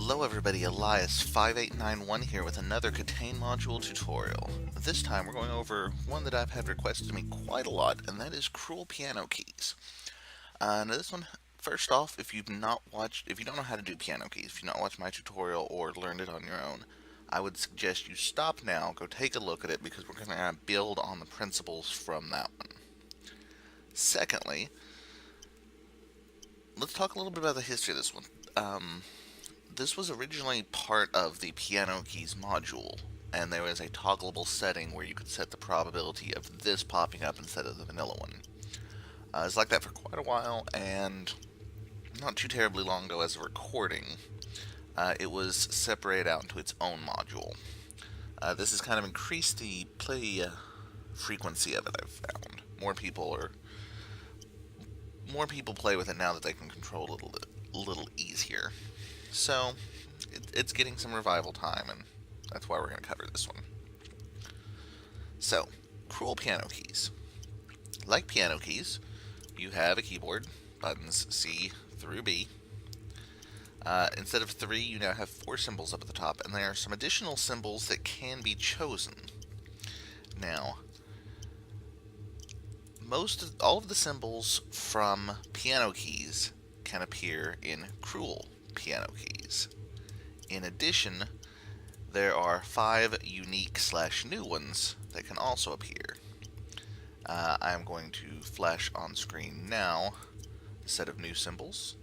Hello everybody, Elias5891 here with another KTANE module tutorial. This time we're going over one that I've had requested to me quite a lot, and that is cruel piano keys. Now this one, first off, if you don't know how to do piano keys, if you've not watched my tutorial or learned it on your own, I would suggest you stop now, go take a look at it, because we're going to build on the principles from that one. Secondly, let's talk a little bit about the history of this one. This was originally part of the piano keys module, and there was a toggleable setting where you could set the probability of this popping up instead of the vanilla one. It's like that for quite a while, and not too terribly long ago as a recording, it was separated out into its own module. This has kind of increased the play frequency of it, I've found. More people play with it now that they can control it a little easier. So, it's getting some revival time, and that's why we're going to cover this one. So, cruel piano keys. Like piano keys, you have a keyboard, buttons C through B. Instead of 3, you now have 4 symbols up at the top, and there are some additional symbols that can be chosen. Now, all of the symbols from piano keys can appear in cruel piano keys. In addition, there are 5 unique / new ones that can also appear. I am going to flash on screen now a set of new symbols.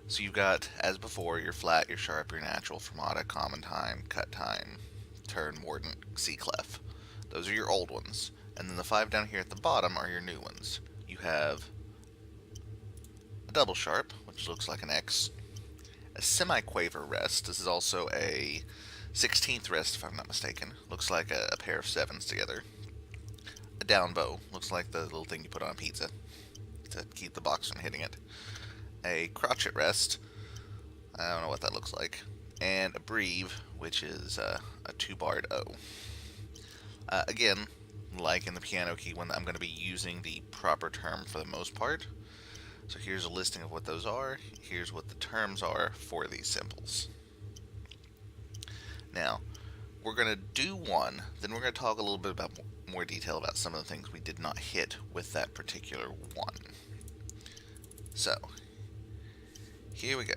So you've got, as before, your flat, your sharp, your natural, fermata, common time, cut time, turn, mordant, C clef. Those are your old ones. And then the 5 down here at the bottom are your new ones. You have a double sharp, which looks like an X, a semiquaver rest. This is also a 16th rest, if I'm not mistaken. Looks like a pair of 7s together. A down bow, looks like the little thing you put on a pizza to keep the box from hitting it. A crotchet rest, I don't know what that looks like. And a breve, which is a 2-barred O. Again, like in the piano key one, I'm going to be using the proper term for the most part. So here's a listing of what those are. Here's what the terms are for these symbols. Now, we're going to do one, then we're going to talk a little bit about more detail about some of the things we did not hit with that particular one. So, here we go.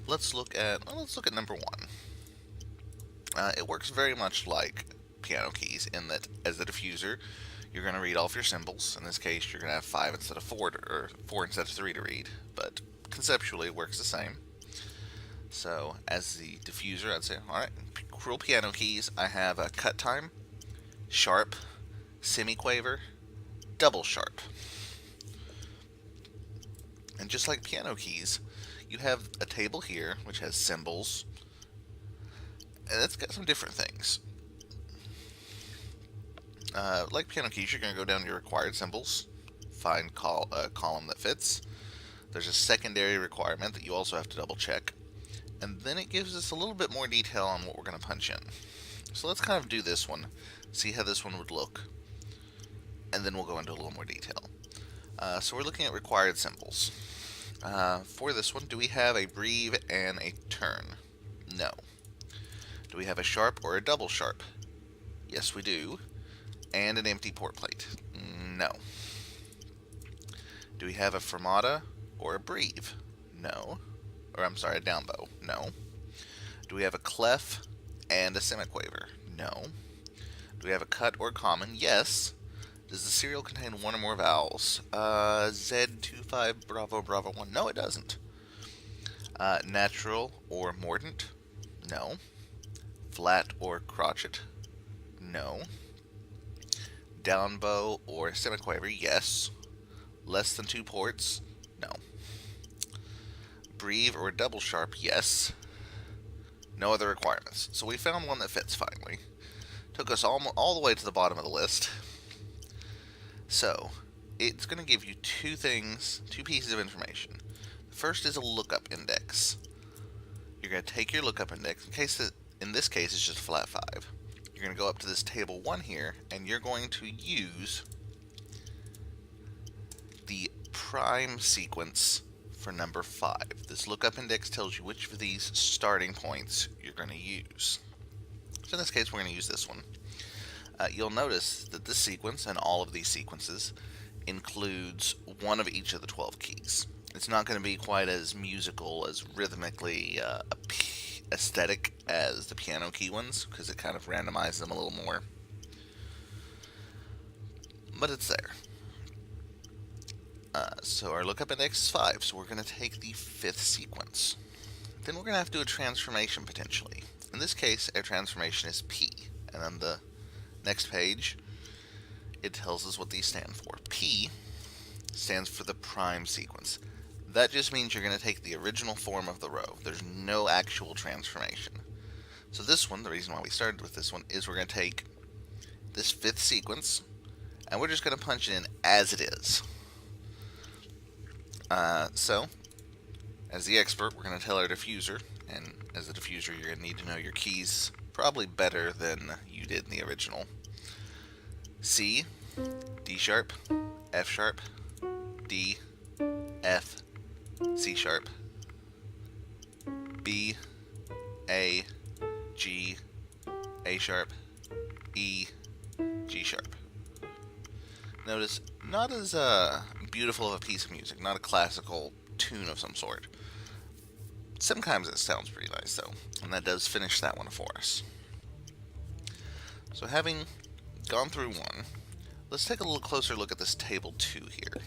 Let's look at number 1. It works very much like piano keys in that, as the diffuser, you're going to read all of your symbols. In this case, you're going to have 5 instead of 4, or 4 instead of 3 to read, but conceptually it works the same. So, as the diffuser, I'd say, alright, cruel piano keys, I have a cut time, sharp, semiquaver, double sharp. And just like piano keys, you have a table here which has symbols, and it's got some different things. Like piano keys, you're going to go down to your required symbols, find a column that fits. There's a secondary requirement that you also have to double check, and then it gives us a little bit more detail on what we're going to punch in. So let's kind of do this one, see how this one would look, and then we'll go into a little more detail. So we're looking at required symbols. For this one, do we have a breve and a turn? No. Do we have a sharp or a double sharp? Yes, we do. And an empty port plate? No. Do we have a fermata or a breve? No. Or I'm sorry, a down bow? No. Do we have a clef and a semiquaver? No. Do we have a cut or common? Yes. Does the serial contain 1 or more vowels? Z25 Bravo Bravo 1. No, it doesn't. Natural or mordant? No. Flat or crotchet? No. Down bow or semiquaver? Yes. Less than 2 ports? No. Breve or double sharp? Yes. No other requirements. So we found one that fits finally. Took us all the way to the bottom of the list. So, it's going to give you 2 pieces of information. The first is a lookup index. You're going to take your lookup index, in this case it's just a flat 5. You're going to go up to this table 1 here, and you're going to use the prime sequence for number 5. This lookup index tells you which of these starting points you're going to use. So in this case, we're going to use this one. You'll notice that this sequence and all of these sequences includes one of each of the 12 keys. It's not going to be quite as musical, as rhythmically aesthetic as the piano key ones, because it kind of randomizes them a little more. But it's there. So our lookup index is 5, so we're going to take the 5th sequence. Then we're going to have to do a transformation potentially. In this case, our transformation is P, and on the next page, it tells us what these stand for. P stands for the prime sequence. That just means you're going to take the original form of the row. There's no actual transformation. So this one, the reason why we started with this one, is we're going to take this 5th sequence, and we're just going to punch it in as it is. So, as the expert, we're going to tell our diffuser, and as a diffuser, you're going to need to know your keys probably better than you did in the original. C, D sharp, F sharp, D, F, C sharp, B, A, G, A sharp, E, G sharp. Notice, not as beautiful of a piece of music, not a classical tune of some sort. Sometimes it sounds pretty nice though, and that does finish that one for us. So having gone through one, let's take a little closer look at this table 2 here.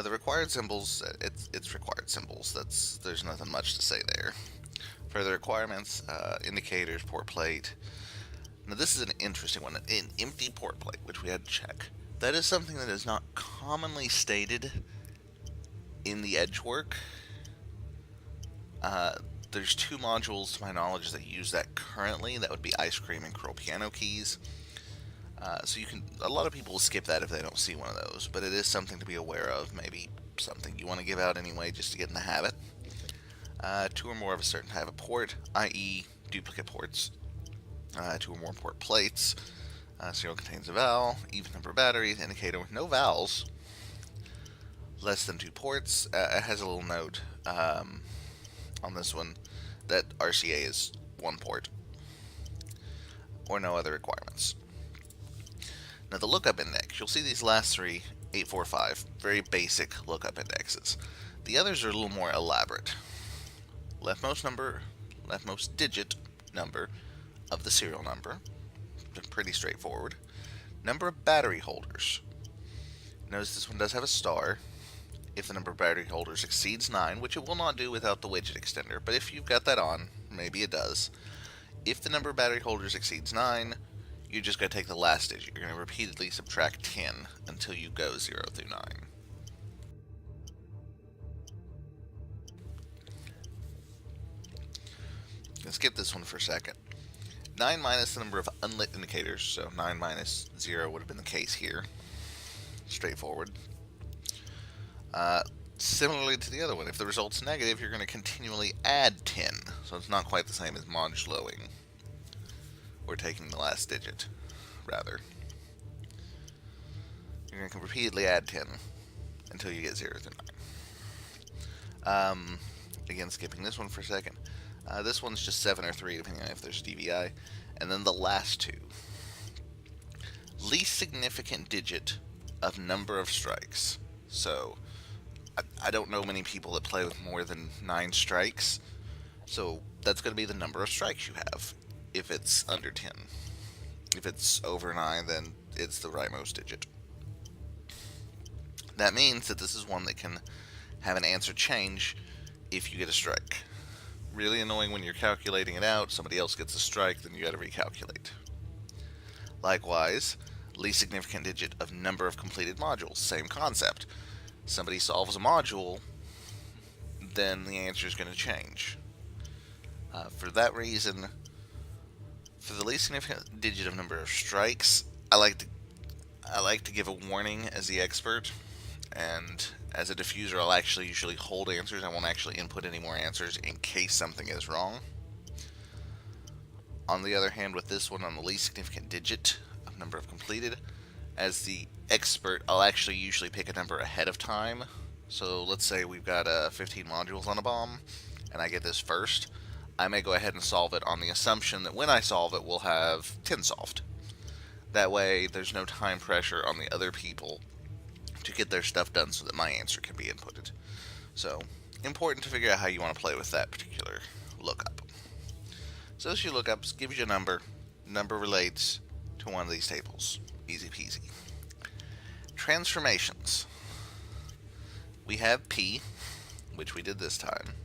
The required symbols, it's required symbols. There's nothing much to say there. For the requirements, indicators, port plate. Now this is an interesting one, an empty port plate, which we had to check. That is something that is not commonly stated in the edge work. There's 2 modules, to my knowledge, that use that currently. That would be ice cream and curl piano keys. So a lot of people will skip that if they don't see one of those, but it is something to be aware of. Maybe something you want to give out anyway, just to get in the habit. 2 or more of a certain type of port, i.e. duplicate ports. 2 or more port plates. Serial contains a vowel, even number of batteries, indicator with no vowels. Less than 2 ports. It has a little note on this one that RCA is 1 port, or no other requirements. Now the lookup index, you'll see these last 3, 845, very basic lookup indexes. The others are a little more elaborate. Leftmost digit number of the serial number, pretty straightforward. Number of battery holders. Notice this one does have a star. If the number of battery holders exceeds 9, which it will not do without the widget extender, but if you've got that on, maybe it does. If the number of battery holders exceeds 9, you just got to take the last digit. You're going to repeatedly subtract 10 until you go 0 through 9. Let's skip this one for a second. 9 minus the number of unlit indicators, so 9 minus 0 would have been the case here. Straightforward. Similarly to the other one, if the result's negative, you're going to continually add 10. So it's not quite the same as moduloing, or taking the last digit, rather. You're going to repeatedly add 10 until you get 0 through 9. Again, skipping this one for a second. This one's just 7 or 3, depending on if there's DVI. And then the last 2. Least significant digit of number of strikes. So, I don't know many people that play with more than 9 strikes. So, that's going to be the number of strikes you have, if it's under 10. If it's over 9, then it's the rightmost digit. That means that this is one that can have an answer change if you get a strike. Really annoying when you're calculating it out, somebody else gets a strike, then you got to recalculate. Likewise, least significant digit of number of completed modules, same concept. Somebody solves a module, then the answer is going to change. For that reason, for the least significant digit of number of strikes, I like to give a warning as the expert, and as a diffuser, I'll actually usually hold answers. I won't actually input any more answers in case something is wrong. On the other hand, with this one, on the least significant digit of number of completed, as the expert, I'll actually usually pick a number ahead of time So let's say we've got 15 modules on a bomb, and I get this first. I may go ahead and solve it on the assumption that when I solve it, we'll have 10 solved. That way, there's no time pressure on the other people to get their stuff done so that my answer can be inputted. So, important to figure out how you want to play with that particular lookup. So this lookup gives you a number. Number relates to one of these tables. Easy peasy. Transformations. We have P, which we did this time.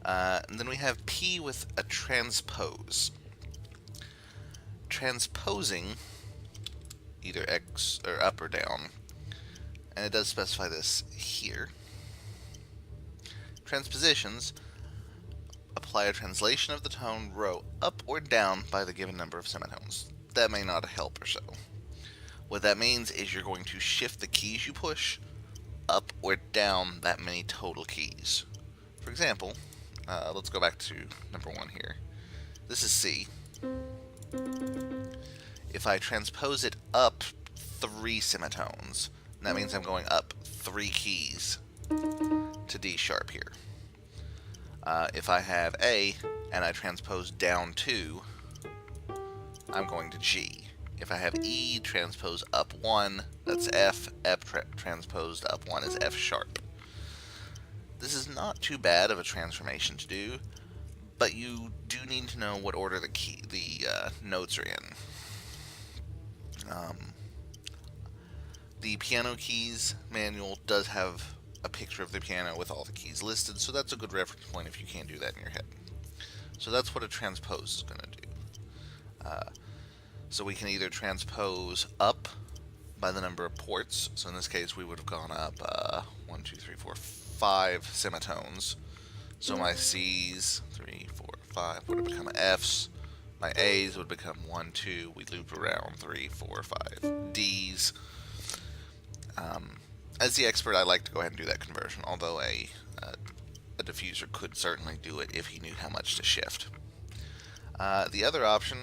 And then we have P with a transpose. Transposing either X or up or down, and it does specify this here. Transpositions apply a translation of the tone row up or down by the given number of semitones. That may not help or so. What that means is you're going to shift the keys you push up or down that many total keys. For example, let's go back to number 1 here. This is C. If I transpose it up 3 semitones, that means I'm going up 3 keys to D sharp here. If I have A and I transpose down 2, I'm going to G. If I have E transpose up 1, that's F. F transposed up 1 is F sharp. This is not too bad of a transformation to do, but you do need to know what order the notes are in. The piano keys manual does have a picture of the piano with all the keys listed, so that's a good reference point if you can't do that in your head. So that's what a transpose is going to do. So we can either transpose up by the number of ports. So in this case, we would have gone up 1, 2, 3, 4, 5 semitones. So my C's, 3, 4, 5 would have become F's. My A's would become 1, 2. We loop around 3, 4, 5 D's. As the expert, I like to go ahead and do that conversion, although a diffuser could certainly do it if he knew how much to shift. The other option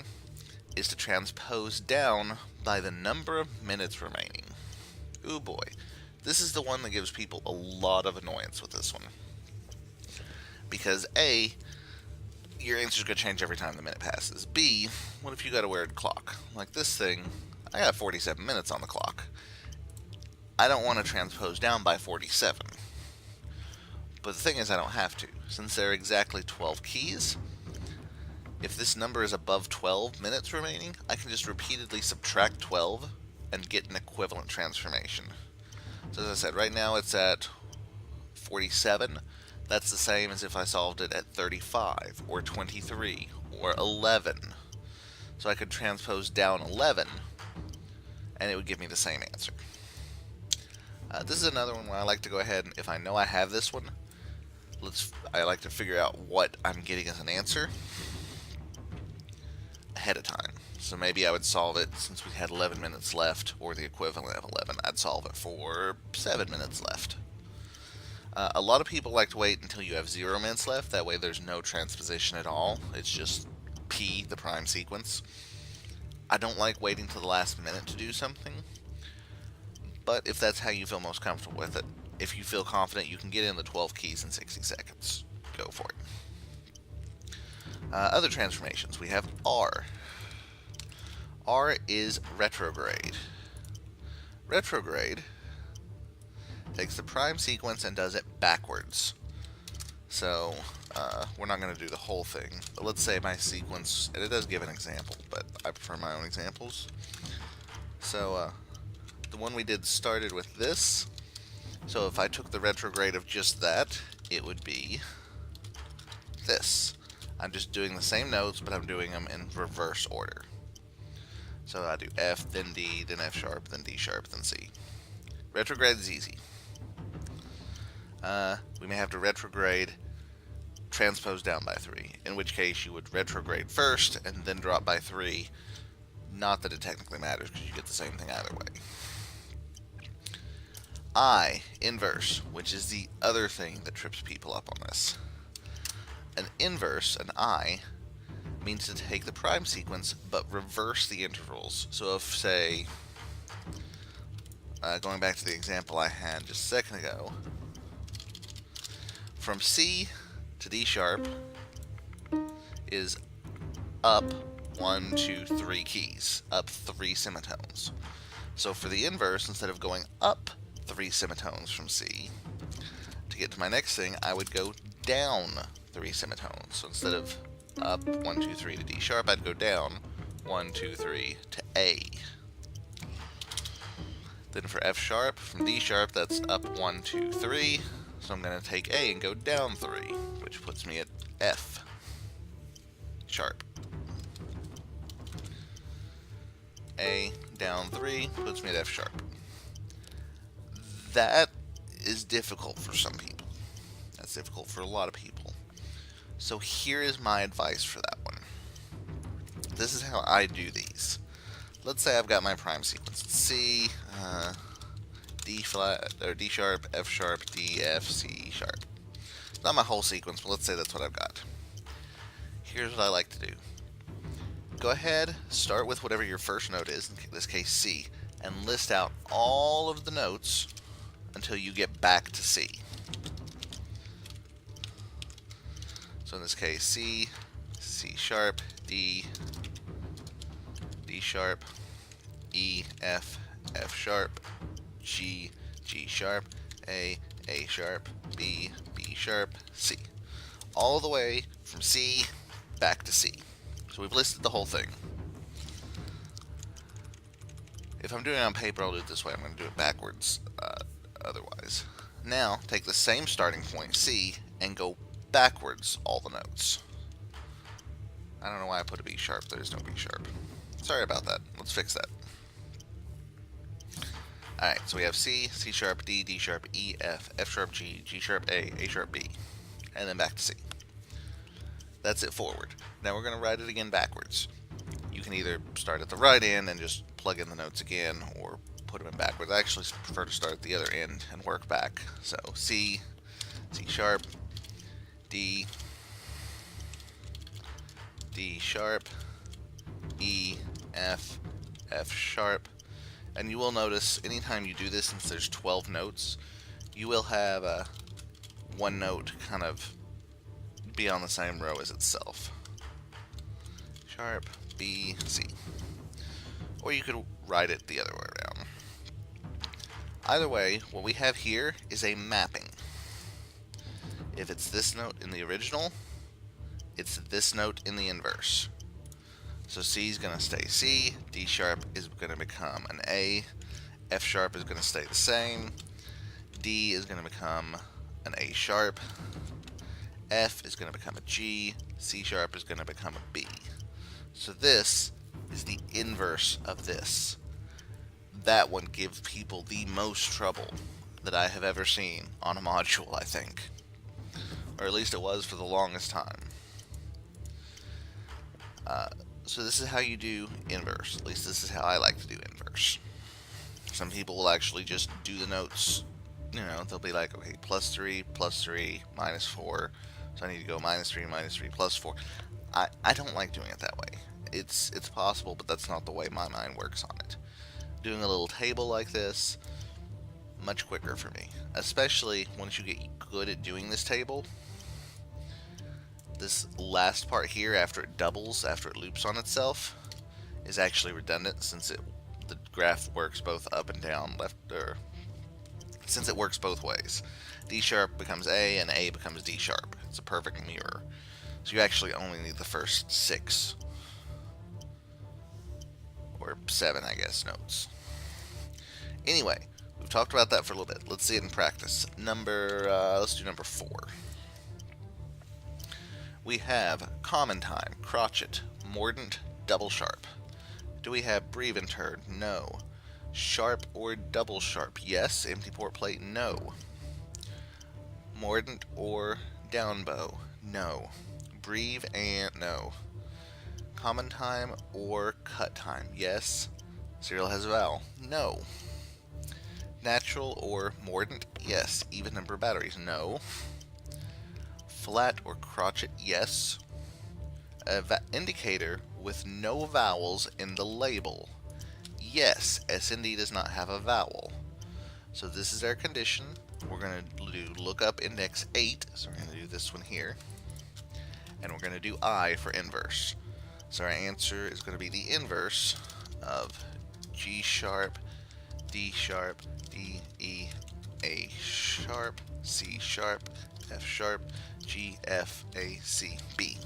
is to transpose down by the number of minutes remaining. Ooh boy, this is the one that gives people a lot of annoyance with this one. Because A, your answer's going to change every time the minute passes. B, what if you got a weird clock? Like this thing, I got 47 minutes on the clock. I don't want to transpose down by 47. But the thing is, I don't have to. Since there are exactly 12 keys, if this number is above 12 minutes remaining, I can just repeatedly subtract 12 and get an equivalent transformation. So as I said, right now it's at 47. That's the same as if I solved it at 35 or 23 or 11. So I could transpose down 11 and it would give me the same answer. This is another one where I like to go ahead and if I know I have this one, I like to figure out what I'm getting as an answer ahead of time. So maybe I would solve it, since we had 11 minutes left, or the equivalent of 11, I'd solve it for 7 minutes left. A lot of people like to wait until you have 0 minutes left, that way there's no transposition at all, it's just P, the prime sequence. I don't like waiting till the last minute to do something, but if that's how you feel most comfortable with it, if you feel confident you can get in the 12 keys in 60 seconds, go for it. Other transformations, we have R. R is retrograde. Retrograde takes the prime sequence and does it backwards. So, we're not going to do the whole thing, but let's say my sequence, and it does give an example, but I prefer my own examples. So, the one we did started with this. So if I took the retrograde of just that, it would be this. I'm just doing the same notes, but I'm doing them in reverse order. So I do F, then D, then F sharp, then D sharp, then C. Retrograde is easy. We may have to retrograde, transpose down by 3, in which case you would retrograde first and then drop by 3. Not that it technically matters, because you get the same thing either way. I, inverse, which is the other thing that trips people up on this. An inverse, an I, means to take the prime sequence but reverse the intervals. So if, say, going back to the example I had just a second ago, from C to D sharp is up 1, 2, 3 keys, up 3 semitones. So for the inverse, instead of going up 3 semitones from C, to get to my next thing, I would go down 3 semitones. So instead of up 1, 2, 3 to D sharp, I'd go down 1, 2, 3 to A. Then for F sharp, from D sharp, that's up 1, 2, 3. So I'm going to take A and go down 3, which puts me at F sharp. A down 3 puts me at F sharp. That is difficult for some people. That's difficult for a lot of people. So here is my advice for that one. This is how I do these. Let's say I've got my prime sequence. C, D flat, or D sharp, F sharp, D, F, C sharp. Not my whole sequence, but let's say that's what I've got. Here's what I like to do. Go ahead, start with whatever your first note is, in this case C, and list out all of the notes until you get back to C. So in this case, C, C sharp, D, D sharp, E, F, F sharp, G, G sharp, A sharp, B sharp, C. All the way from C back to C. So we've listed the whole thing. If I'm doing it on paper, I'll do it this way. I'm going to do it backwards otherwise. Now, take the same starting point, C, and go backwards all the notes. I don't know why I put a B sharp. There's no B sharp. Sorry about that. Let's fix that. Alright, so we have C, C sharp, D, D sharp, E, F, F sharp, G, G sharp, A sharp, B. And then back to C. That's it forward. Now we're going to write it again backwards. You can either start at the right end and just plug in the notes again, or put them in backwards. I actually prefer to start at the other end and work back. So C, C sharp, D, D sharp, E, F, F sharp. And you will notice anytime you do this, since there's 12 notes, you will have one note kind of be on the same row as itself. Sharp, B, C. Or you could write it the other way around. Either way, what we have here is a mapping. If it's this note in the original, it's this note in the inverse. So C is going to stay C, D sharp is going to become an A, F sharp is going to stay the same, D is going to become an A sharp, F is going to become a G, C sharp is going to become a B. So this is the inverse of this. That one gives people the most trouble that I have ever seen on a module, I think. Or at least it was for the longest time. So this is how you do inverse. At least this is how I like to do inverse. Some people will actually just do the notes. You know, they'll be like, okay, +3, +3, -4. So I need to go -3, -3, +4. I don't like doing it that way. It's possible, but that's not the way my mind works on it. Doing a little table like this, much quicker for me. Especially once you get good at doing this table. This last part here, after it doubles, after it loops on itself, is actually redundant since the graph works both up and down, since it works both ways. D sharp becomes A and A becomes D sharp. It's a perfect mirror. So you actually only need the first 6 or 7, I guess, notes. Anyway, we've talked about that for a little bit. Let's see it in practice. Let's do number 4. We have common time, crotchet, mordant, double sharp. Do we have breventurd? No. Sharp or double sharp? Yes. Empty port plate? No. Mordant or down bow? No. Breve and no. Common time or cut time? Yes. Serial has a vowel? No. Natural or mordant? Yes. Even number batteries? No. Flat or crotchet? Yes. Indicator with no vowels in the label? Yes. SND does not have a vowel. So this is our condition. We're going to do lookup index 8. So we're going to do this one here. And we're going to do I for inverse. So our answer is going to be the inverse of G sharp, D sharp, D, E, A sharp, C sharp, F sharp, G, F, A, C, B.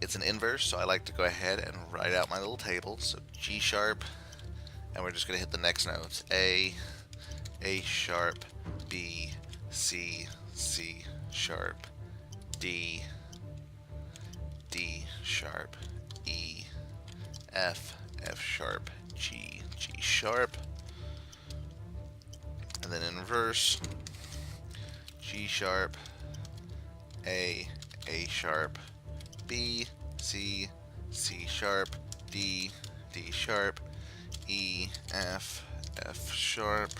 It's an inverse, so I like to go ahead and write out my little table. So G sharp, and we're just going to hit the next notes. A sharp, B, C, C sharp, D, D sharp, E, F, F sharp, G, G sharp. And then in reverse, G sharp, A sharp, B, C, C sharp, D, D sharp, E, F, F sharp,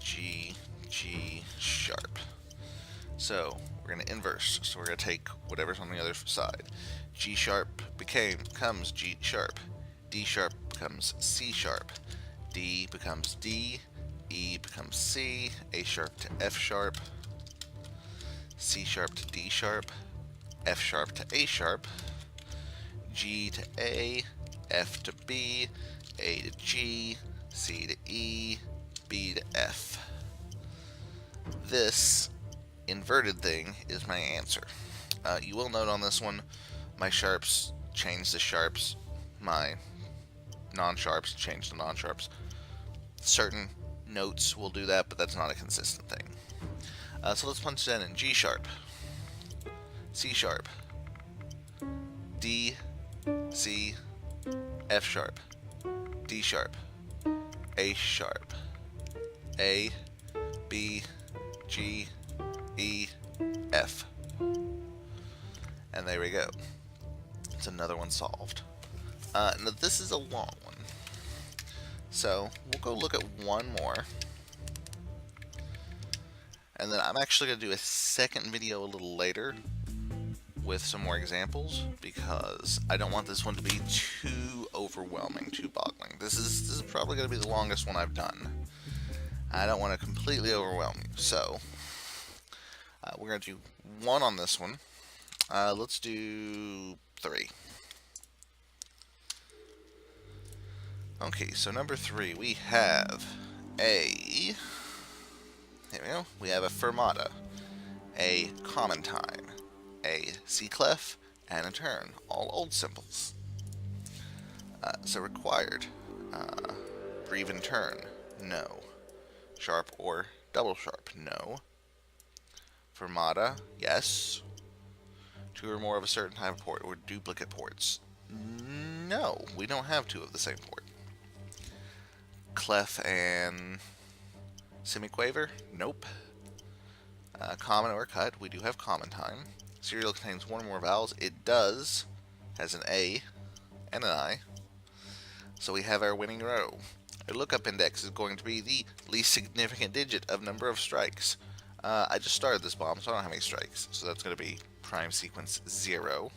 G, G sharp. So we're going to inverse. So we're going to take whatever's on the other side. G sharp becomes G sharp. D sharp becomes C sharp. D becomes D. E becomes C. A sharp to F sharp. C sharp to D sharp. F sharp to A sharp. G to A. F to B. A to G. C to E. B to F. This inverted thing is my answer. You will note on this one, my sharps change to sharps, my non-sharps change to non-sharps. Certain notes will do that, but that's not a consistent thing. So let's punch that in. G sharp, C sharp, D, C, F sharp, D sharp, A sharp, A, B, G, E, F. And there we go. It's another one solved. Now this is a long one. So we'll go look at one more. And then I'm actually going to do a second video a little later with some more examples because I don't want this one to be too overwhelming, too boggling. This is probably going to be the longest one I've done. I don't want to completely overwhelm you. So we're going to do one on this one. Let's do 3. Okay, so number 3, we have here we go, we have a fermata, a common time, a C clef, and a turn, all old symbols. So required, breathe and turn, no. Sharp or double sharp, no. Fermata, yes. 2 or more of a certain type of port, or duplicate ports. No, we don't have 2 of the same port. Clef and semiquaver, nope. Common or cut, we do have common time. Serial contains 1 or more vowels, it does, has an A and an I. So we have our winning row. Our lookup index is going to be the least significant digit of number of strikes. I just started this bomb, so I don't have any strikes. So that's going to be prime sequence 0.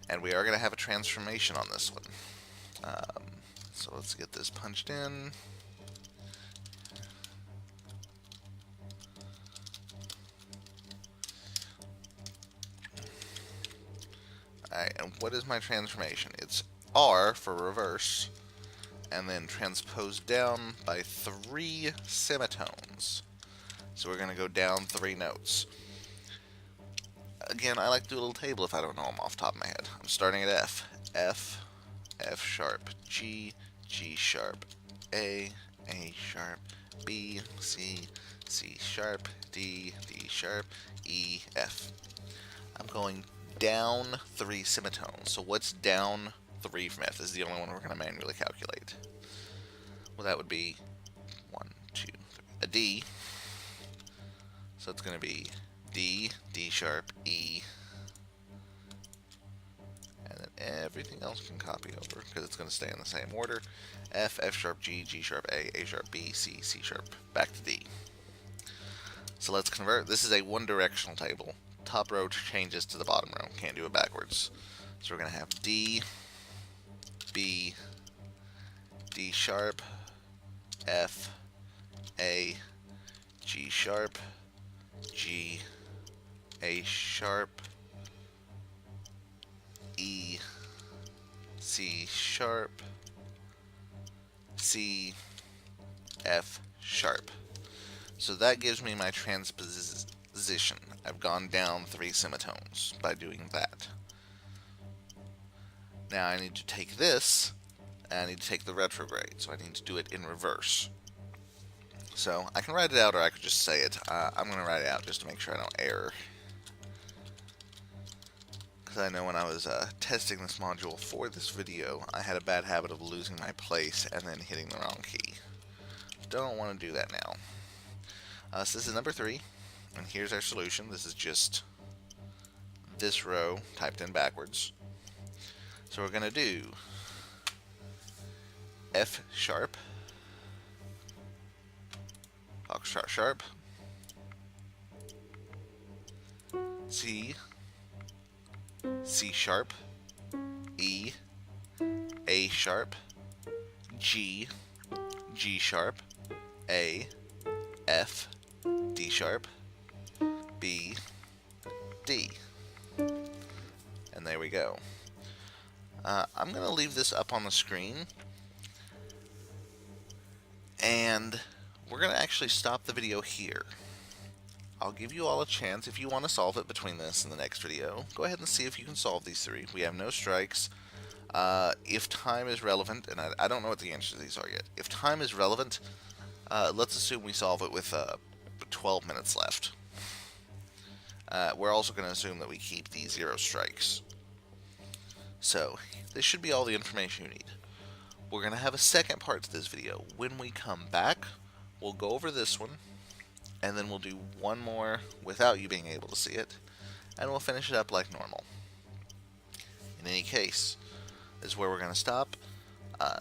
And we are going to have a transformation on this one. So let's get this punched in. Alright, and what is my transformation? It's R for reverse, and then transposed down by 3 semitones. So we're going to go down 3 notes. Again, I like to do a little table if I don't know them off the top of my head. I'm starting at F. F, F sharp, G, G sharp, A sharp, B, C, C sharp, D, D sharp, E, F. I'm going down 3 semitones. So what's down 3 from F? This is the only one we're going to manually calculate. Well, that would be 1, 2, 3. A D. So it's going to be D, D sharp, E. And then everything else can copy over because it's going to stay in the same order. F, F sharp, G, G sharp, A sharp, B, C, C sharp, back to D. So let's convert. This is a one-directional table. Top row changes to the bottom row. Can't do it backwards. So we're going to have D, B, D sharp, F, A, G sharp, G, A sharp, E, C sharp, C, F sharp. So that gives me my transposition. I've gone down 3 semitones by doing that. Now I need to take this, and I need to take the retrograde, so I need to do it in reverse. So I can write it out, or I could just say it. I'm going to write it out just to make sure I don't error. Because I know when I was testing this module for this video, I had a bad habit of losing my place and then hitting the wrong key. Don't want to do that now. So this is number 3, and here's our solution. This is just this row typed in backwards. So we're going to do F sharp, foxtrot sharp, C, C sharp, E, A sharp, G, G sharp, A, F, D sharp, B, D. And there we go. I'm going to leave this up on the screen, and we're going to actually stop the video here. I'll give you all a chance, if you want to solve it between this and the next video, go ahead and see if you can solve these 3. We have no strikes. If time is relevant, and I don't know what the answers to these are yet. If time is relevant, let's assume we solve it with 12 minutes left. We're also going to assume that we keep the 0 strikes. So, this should be all the information you need. We're going to have a second part to this video. When we come back, we'll go over this one, and then we'll do one more without you being able to see it, and we'll finish it up like normal. In any case, this is where we're going to stop.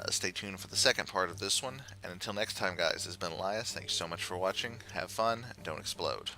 Stay tuned for the second part of this one, and until next time, guys, this has been Eliott. Thanks so much for watching. Have fun, and don't explode.